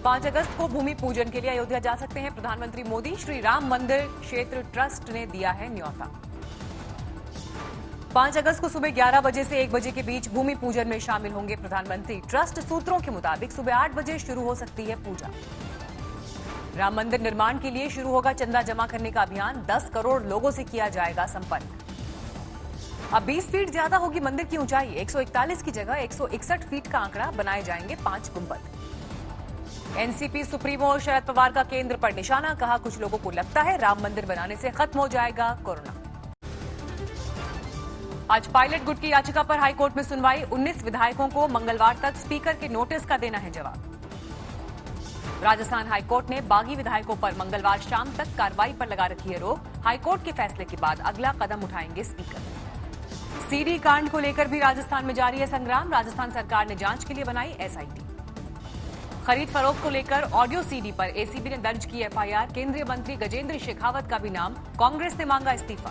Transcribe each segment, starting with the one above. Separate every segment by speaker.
Speaker 1: 5 अगस्त को भूमि पूजन के लिए अयोध्या जा सकते हैं प्रधानमंत्री मोदी। श्री राम मंदिर क्षेत्र ट्रस्ट ने दिया है न्योता। 5 अगस्त को सुबह 11 बजे से 1 बजे के बीच भूमि पूजन में शामिल होंगे प्रधानमंत्री। ट्रस्ट सूत्रों के मुताबिक सुबह 8 बजे शुरू हो सकती है पूजा। राम मंदिर निर्माण के लिए शुरू होगा चंदा जमा करने का अभियान। 10 करोड़ लोगों से किया जाएगा संपर्क। अब 20 फीट ज्यादा होगी मंदिर की ऊंचाई। 141 की जगह 161 फीट का आंकड़ा बनाए जाएंगे 5 गुंबद। एनसीपी सुप्रीमो शरद पवार का केंद्र पर निशाना। कहा, कुछ लोगों को लगता है राम मंदिर बनाने से खत्म हो जाएगा कोरोना। आज पायलट गुट की याचिका पर हाईकोर्ट में सुनवाई। 19 विधायकों को मंगलवार तक स्पीकर के नोटिस का देना है जवाब। राजस्थान हाईकोर्ट ने बागी विधायकों पर मंगलवार शाम तक कार्रवाई पर लगा रखी है रोक। हाईकोर्ट के फैसले के बाद अगला कदम उठाएंगे स्पीकर। सीडी कांड को लेकर भी राजस्थान में जारी है संग्राम। राजस्थान सरकार ने जांच के लिए बनाई एसआईटी। खरीद फरोख्त को लेकर ऑडियो सीडी पर एसीबी ने दर्ज की एफआईआर। केंद्रीय मंत्री गजेंद्र शेखावत का भी नाम। कांग्रेस ने मांगा इस्तीफा।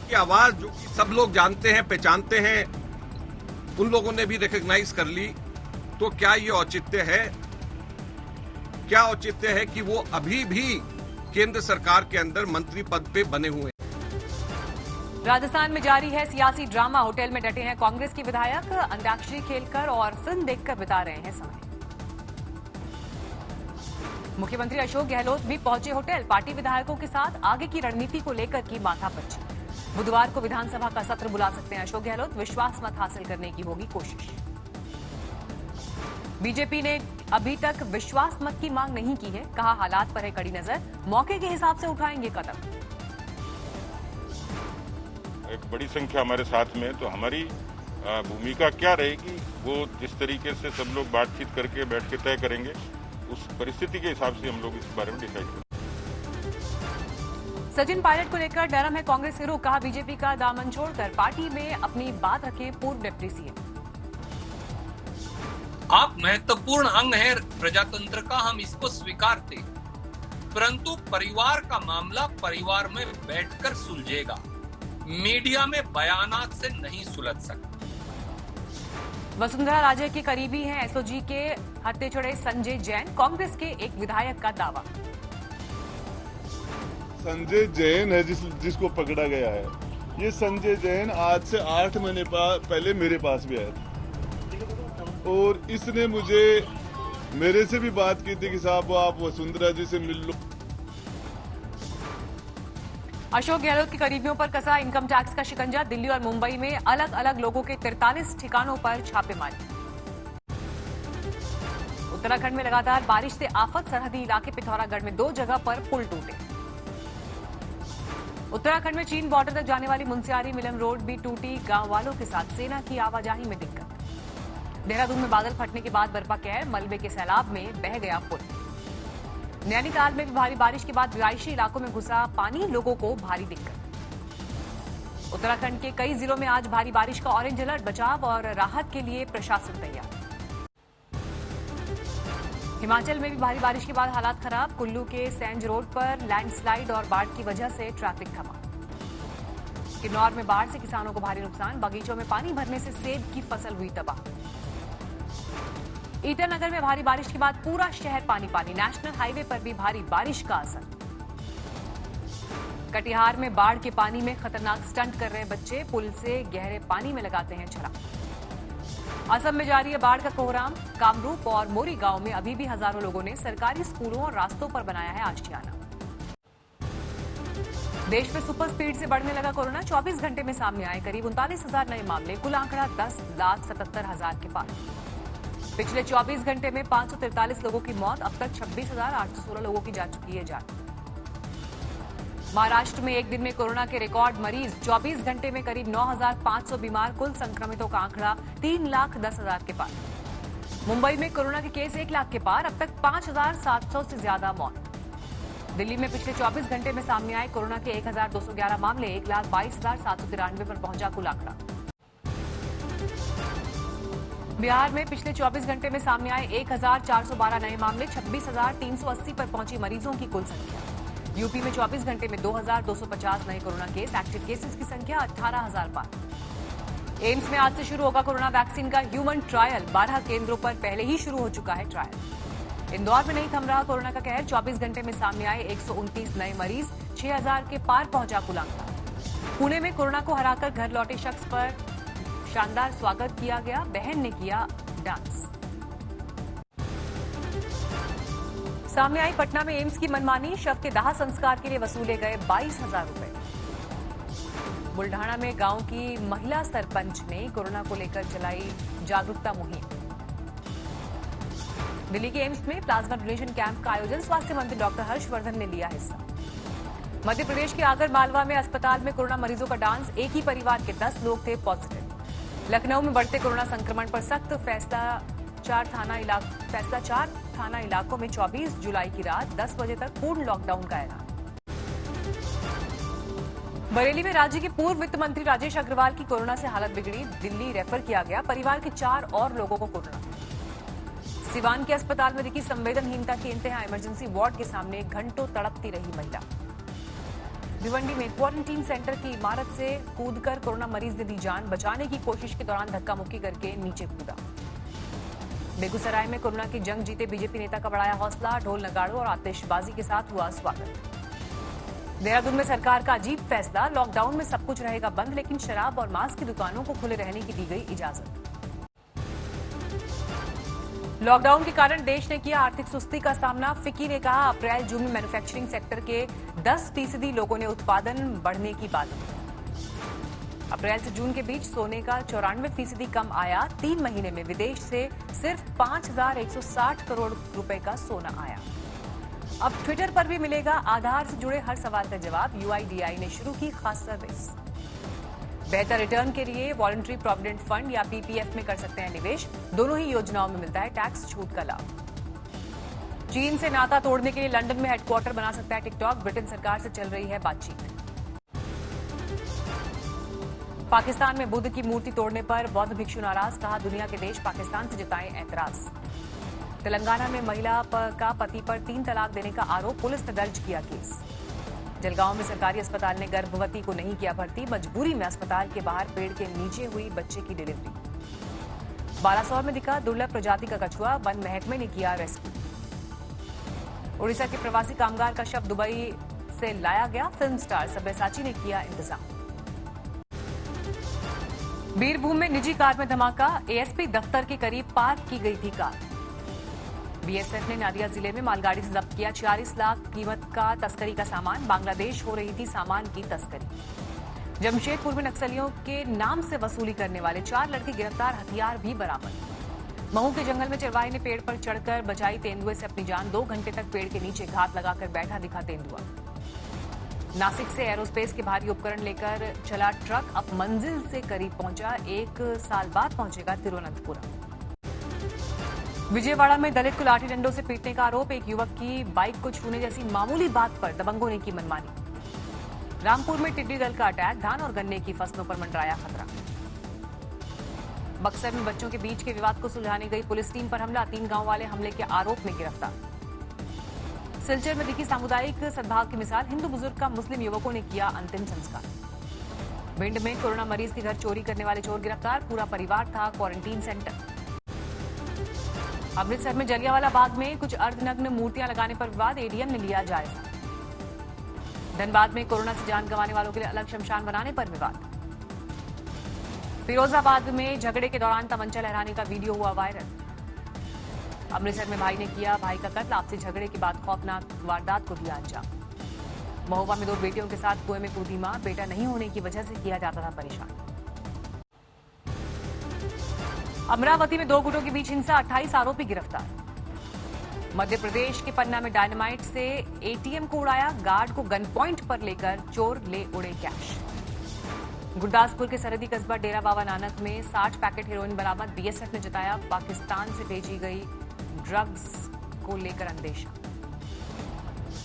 Speaker 2: की आवाज जो सब लोग जानते हैं, पहचानते हैं, उन लोगों ने भी रिकॉग्नाइज कर ली। तो क्या ये औचित्य है? क्या औचित्य है कि वो अभी भी केंद्र सरकार के अंदर मंत्री पद पे बने हुए हैं?
Speaker 1: राजस्थान में जारी है सियासी ड्रामा। होटल में डटे हैं कांग्रेस के विधायक। अंताक्षरी खेलकर और फिल्म देखकर बिता रहे हैं समय। मुख्यमंत्री अशोक गहलोत भी पहुंचे होटल। पार्टी विधायकों के साथ आगे की रणनीति को लेकर की माथापच्ची। बुधवार को विधानसभा का सत्र बुला सकते हैं अशोक गहलोत। विश्वास मत हासिल करने की होगी कोशिश। बीजेपी ने अभी तक विश्वास मत की मांग नहीं की है। कहा, हालात पर है कड़ी नजर, मौके के हिसाब से उठाएंगे कदम।
Speaker 3: एक बड़ी संख्या हमारे साथ में, तो हमारी भूमिका क्या रहेगी वो जिस तरीके से सब लोग बातचीत करके बैठ के तय करेंगे, उस परिस्थिति के हिसाब से हम लोग इस बारे में डिसाइड करेंगे।
Speaker 1: सचिन पायलट को लेकर नरम है कांग्रेस के रुख। कहा, बीजेपी का दामन छोड़कर पार्टी में अपनी बात रखें पूर्व डिप्टी सीएम।
Speaker 4: आप महत्वपूर्ण अंग है प्रजातंत्र का, हम इसको स्वीकारते, परंतु परिवार का मामला परिवार में बैठकर सुलझेगा, मीडिया में बयानात से नहीं सुलझ सकता।
Speaker 1: वसुंधरा राजे के करीबी हैं एसओजी के हत्याचोरे संजय जैन। कांग्रेस के एक विधायक का दावा।
Speaker 5: संजय जैन है जिसको पकड़ा गया है। ये संजय जैन आज से 8 महीने पहले मेरे पास भी आया था और इसने मेरे से भी बात की थी कि साहब आप वसुंधरा जी से मिल लो।
Speaker 1: अशोक गहलोत के करीबियों पर कसा इनकम टैक्स का शिकंजा। दिल्ली और मुंबई में अलग अलग लोगों के 43 ठिकानों पर छापेमारी। उत्तराखंड में लगातार बारिश से आफत। सरहदी इलाके पिथौरागढ़ में 2 जगह पर पुल टूटे। उत्तराखंड में चीन बॉर्डर तक जाने वाली मुंसियारी मिलम रोड भी टूटी। गांव वालों के साथ सेना की आवाजाही में दिक्कत। देहरादून में बादल फटने के बाद बरपा कहर। मलबे के सैलाब में बह गया पुल। नैनीताल में भी भारी बारिश के बाद रिहायशी इलाकों में घुसा पानी। लोगों को भारी दिक्कत। उत्तराखंड के कई जिलों में आज भारी बारिश का ऑरेंज अलर्ट। बचाव और राहत के लिए प्रशासन तैयार। हिमाचल में भी भारी बारिश के बाद हालात खराब। कुल्लू के सैंज रोड पर लैंडस्लाइड और बाढ़ की वजह से ट्रैफिक थमा। किन्नौर में बाढ़ से किसानों को भारी नुकसान। बगीचों में पानी भरने से सेब की फसल हुई तबाह। ईटानगर में भारी बारिश के बाद पूरा शहर पानी पानी। नेशनल हाईवे पर भी भारी बारिश का असर। कटिहार में बाढ़ के पानी में खतरनाक स्टंट कर रहे बच्चे। पुल से गहरे पानी में लगाते हैं छलांग। असम में जारी है बाढ़ का कोहराम। कामरूप और मोरी गांव में अभी भी हजारों लोगों ने सरकारी स्कूलों और रास्तों पर बनाया है आशियाना। देश में सुपर स्पीड से बढ़ने लगा कोरोना। 24 घंटे में सामने आए करीब 39,000 नए मामले। कुल आंकड़ा 10,77,000 के पार। पिछले 24 घंटे में 543 लोगों की मौत। अब तक 26,816 लोगों की जा चुकी है जान। महाराष्ट्र में एक दिन में कोरोना के रिकॉर्ड मरीज। 24 घंटे में करीब 9,500 बीमार। कुल संक्रमितों का आंकड़ा 3,10,000 के पार। मुंबई में कोरोना के केस 1 लाख के पार। अब तक 5,700 से ज्यादा मौत। दिल्ली में पिछले 24 घंटे में सामने आए कोरोना के 1,211 मामले। 1,22,793 पर पहुंचा कुल आंकड़ा। बिहार में पिछले 24 घंटे में सामने आए 1,412 नए मामले। 26,380 पर पहुंची मरीजों की कुल संख्या। यूपी में 24 घंटे में 2,250 नए कोरोना केस। एक्टिव केसेस की संख्या 18,000 पार। एम्स में आज से शुरू होगा कोरोना वैक्सीन का ह्यूमन ट्रायल। 12 केंद्रों पर पहले ही शुरू हो चुका है ट्रायल। इंदौर में नहीं थम रहा कोरोना का कहर। 24 घंटे में सामने आए 129 नए मरीज। 6000 के पार पहुंचा कुल आंकड़ा। पुणे में कोरोना को हराकर घर लौटे शख्स पर शानदार स्वागत किया गया। बहन ने किया डांस। सामने आई पटना में एम्स की मनमानी। शव के दाह संस्कार के लिए वसूले गए 22,000 रुपए। बुल्ढाना में गांव की महिला सरपंच ने कोरोना को लेकर चलाई जागरूकता मुहिम। दिल्ली के एम्स में प्लाज्मा डोनेशन कैंप का आयोजन। स्वास्थ्य मंत्री डॉक्टर हर्षवर्धन ने लिया हिस्सा। मध्य प्रदेश के आगर मालवा में अस्पताल में कोरोना मरीजों का डांस। एक ही परिवार के 10 लोग थे पॉजिटिव। लखनऊ में बढ़ते कोरोना संक्रमण पर सख्त फैसला। 4 थाना इलाकों में 24 जुलाई की रात 10 बजे तक पूर्ण लॉकडाउन का ऐलान। बरेली में राज्य के पूर्व वित्त मंत्री राजेश अग्रवाल की कोरोना से हालत बिगड़ी। दिल्ली रेफर किया गया। परिवार के 4 और लोगों को कोरोना। सिवान के अस्पताल में दिखी संवेदनहीनता की इंतहा। इमरजेंसी वार्ड के सामने घंटों तड़पती रही महिला। भिवंडी में क्वारंटीन सेंटर की इमारत से कूदकर कोरोना मरीज ने दी जान। बचाने की कोशिश के दौरान धक्का मुक्की करके नीचे कूदा। बेगूसराय में कोरोना की जंग जीते बीजेपी नेता का बढ़ाया हौसला। ढोल नगाड़ों और आतिशबाजी के साथ हुआ स्वागत। देहरादून में सरकार का अजीब फैसला। लॉकडाउन में सब कुछ रहेगा बंद, लेकिन शराब और मांस की दुकानों को खुले रहने की दी गई इजाजत। लॉकडाउन के कारण देश ने किया आर्थिक सुस्ती का सामना। फिक्की ने कहा अप्रैल जून में मैन्युफैक्चरिंग सेक्टर के 10% लोगों ने उत्पादन बढ़ने की बात की। अप्रैल से जून के बीच सोने का 94% कम आया। 3 महीने में विदेश से सिर्फ 5,160 करोड़ रुपए का सोना आया। अब ट्विटर पर भी मिलेगा आधार से जुड़े हर सवाल का जवाब। UIDAI ने शुरू की खास सर्विस। बेहतर रिटर्न के लिए वॉलंटरी प्रोविडेंट फंड या PPF में कर सकते हैं निवेश। दोनों ही योजनाओं में मिलता है टैक्स छूट का लाभ। चीन से नाता तोड़ने के लिए लंदन में हेडक्वार्टर बना सकता है टिकटॉक। ब्रिटेन सरकार से चल रही है बातचीत। पाकिस्तान में बुद्ध की मूर्ति तोड़ने पर बौद्ध भिक्षु नाराज। कहा दुनिया के देश पाकिस्तान से जताएं ऐतराज। तेलंगाना में महिला का पति पर 3 तलाक देने का आरोप। पुलिस ने दर्ज किया केस। जलगांव में सरकारी अस्पताल ने गर्भवती को नहीं किया भर्ती। मजबूरी में अस्पताल के बाहर पेड़ के नीचे हुई बच्चे की डिलीवरी। बालासोर में दिखा दुर्लभ प्रजाति का कछुआ। वन महकमे ने किया रेस्क्यू। उड़ीसा के प्रवासी कामगार का शव दुबई से लाया गया। फिल्म स्टार सब्यसाची ने किया इंतजाम। बीरभूम में निजी कार में धमाका। ASP दफ्तर के करीब पार्क की गई थी कार। BSF ने नादिया जिले में मालगाड़ी से जब्त किया 46 लाख कीमत का तस्करी का सामान। बांग्लादेश हो रही थी सामान की तस्करी। जमशेदपुर में नक्सलियों के नाम से वसूली करने वाले 4 लड़के गिरफ्तार। हथियार भी बरामद। महू के जंगल में चरवाहे ने पेड़ पर चढ़कर बचाई तेंदुए से अपनी जान। 2 घंटे तक पेड़ के नीचे घात लगाकर बैठा दिखा तेंदुआ। नासिक से एरोस्पेस के भारी उपकरण लेकर चला ट्रक। अब मंजिल से करीब पहुंचा। 1 साल बाद पहुंचेगा तिरुवनंतपुरम। विजयवाड़ा में दलित को लाठी डंडों से पीटने का आरोप। एक युवक की बाइक को छूने जैसी मामूली बात पर दबंगों ने की मनमानी। रामपुर में टिड्डी दल का अटैक। धान और गन्ने की फसलों पर मंडराया खतरा। बक्सर में बच्चों के बीच के विवाद को सुलझाने गई पुलिस टीम पर हमला। 3 गांव वाले हमले के आरोप में गिरफ्तार। सिलचर में दिखी सामुदायिक सद्भाव की मिसाल। हिंदू बुजुर्ग का मुस्लिम युवकों ने किया अंतिम संस्कार। भिंड में कोरोना मरीज के घर चोरी करने वाले चोर गिरफ्तार। पूरा परिवार था क्वारंटीन सेंटर। अमृतसर में जलियांवाला बाग में कुछ अर्धनग्न मूर्तियां लगाने पर विवाद। ADM ने लिया जायजा। धनबाद में कोरोना से जान गंवाने वालों के लिए अलग शमशान बनाने पर विवाद। फिरोजाबाद में झगड़े के दौरान तमंचा लहराने का वीडियो हुआ वायरल। अमृतसर में भाई ने किया भाई का कत्ल। आपसी झगड़े के बाद खौफनाक वारदात को दिया अंजाम। महोबा में 2 बेटियों के साथ कुएं में कूदी मां। बेटा नहीं होने की वजह से किया जाता था परेशान। अमरावती में 2 गुटों के बीच हिंसा। 28 आरोपी गिरफ्तार। मध्य प्रदेश के पन्ना में डायनामाइट से ATM को उड़ाया। गार्ड को गन पॉइंट पर लेकर चोर ले उड़े कैश। गुरदासपुर के सरहदी कस्बा डेरा बाबा नानक में 60 पैकेट हेरोइन बरामद। BSF ने जताया पाकिस्तान से भेजी गई ड्रग्स को लेकर अंदेशा।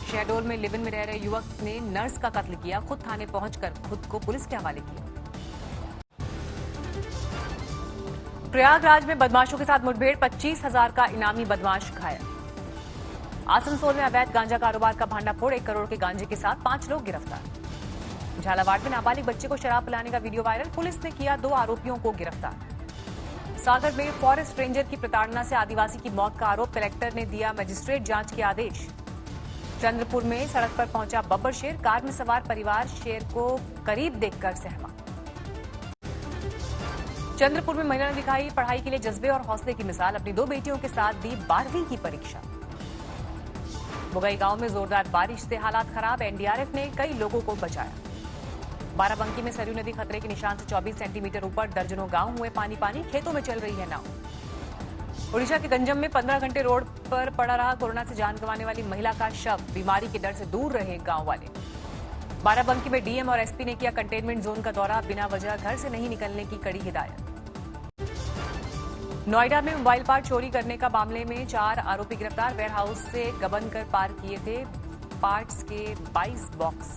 Speaker 1: शहडोल में लिव इन में रह रहे युवक ने नर्स का कत्ल किया। खुद थाने पहुंचकर खुद को पुलिस के हवाले किया। प्रयागराज में बदमाशों के साथ मुठभेड़। 25,000 का इनामी बदमाश घायल। आसनसोल में अवैध गांजा कारोबार का भांडाफोड़। 1 करोड़ के गांजे के साथ 5 लोग गिरफ्तार। झालावाड़ में नाबालिग बच्चे को शराब पिलाने का वीडियो वायरल, पुलिस ने किया 2 आरोपियों को गिरफ्तार। सागर में फॉरेस्ट रेंजर की प्रताड़ना से आदिवासी की मौत का आरोप, कलेक्टर ने दिया मजिस्ट्रेट जांच के आदेश। चंद्रपुर में सड़क पर पहुंचा बब्बर शेर, कार में सवार परिवार शेर को करीब देखकर सहमा। चंद्रपुर में महिला ने दिखाई पढ़ाई के लिए जज्बे और हौसले की मिसाल, अपनी 2 बेटियों के साथ दी 12वीं की परीक्षा। बुगई गांव में जोरदार बारिश से हालात खराब, एनडीआरएफ ने कई लोगों को बचाया। बाराबंकी में सरयू नदी खतरे के निशान से 24 सेंटीमीटर ऊपर, दर्जनों गांव हुए पानी पानी, खेतों में चल रही है नाव। ओडिशा के गंजम में 15 घंटे रोड पर पड़ा रहा कोरोना से जान गंवाने वाली महिला का शव, बीमारी के डर से दूर रहे गांव वाले। बाराबंकी में डीएम और एसपी ने किया कंटेनमेंट जोन का दौरा, बिना वजह घर से नहीं निकलने की कड़ी हिदायत। नोएडा में मोबाइल पार्ट चोरी करने का मामले में 4 आरोपी गिरफ्तार, वेयरहाउस से गबन कर पार किए थे पार्ट्स के 22 बॉक्स।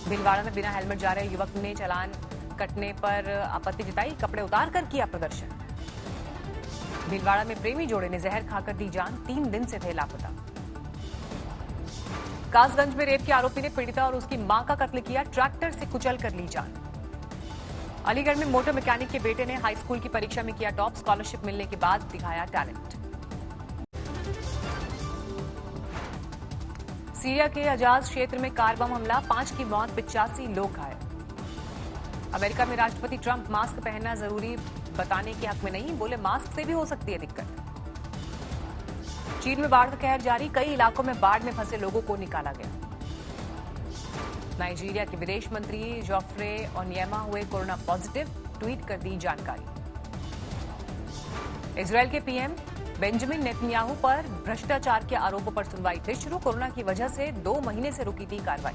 Speaker 1: भीलवाड़ा में बिना हेलमेट जा रहे युवक ने चालान कटने पर आपत्ति जताई, कपड़े उतार कर किया प्रदर्शन। भीलवाड़ा में प्रेमी जोड़े ने जहर खाकर दी जान, 3 दिन से थे लापता। कासगंज में रेप के आरोपी ने पीड़िता और उसकी मां का कत्ल किया, ट्रैक्टर से कुचल कर ली जान। अलीगढ़ में मोटर मैकेनिक के बेटे ने हाई स्कूल की परीक्षा में किया टॉप, स्कॉलरशिप मिलने के बाद दिखाया टैलेंट। सीरिया के अजाज क्षेत्र में कार बम हमला, 5 की मौत, 85 लोग घायल। अमेरिका में राष्ट्रपति ट्रंप मास्क पहनना जरूरी बताने के हक में नहीं, बोले मास्क से भी हो सकती है दिक्कत। चीन में बाढ़ का कहर जारी, कई इलाकों में बाढ़ में फंसे लोगों को निकाला गया। नाइजीरिया के विदेश मंत्री जोफ्रे ओनियमा हुए कोरोना पॉजिटिव, ट्वीट कर दी जानकारी। इजरायल के पीएम बेंजामिन नेतन्याहू पर भ्रष्टाचार के आरोपों पर सुनवाई फिर शुरू, कोरोना की वजह से 2 महीने से रुकी थी कार्रवाई।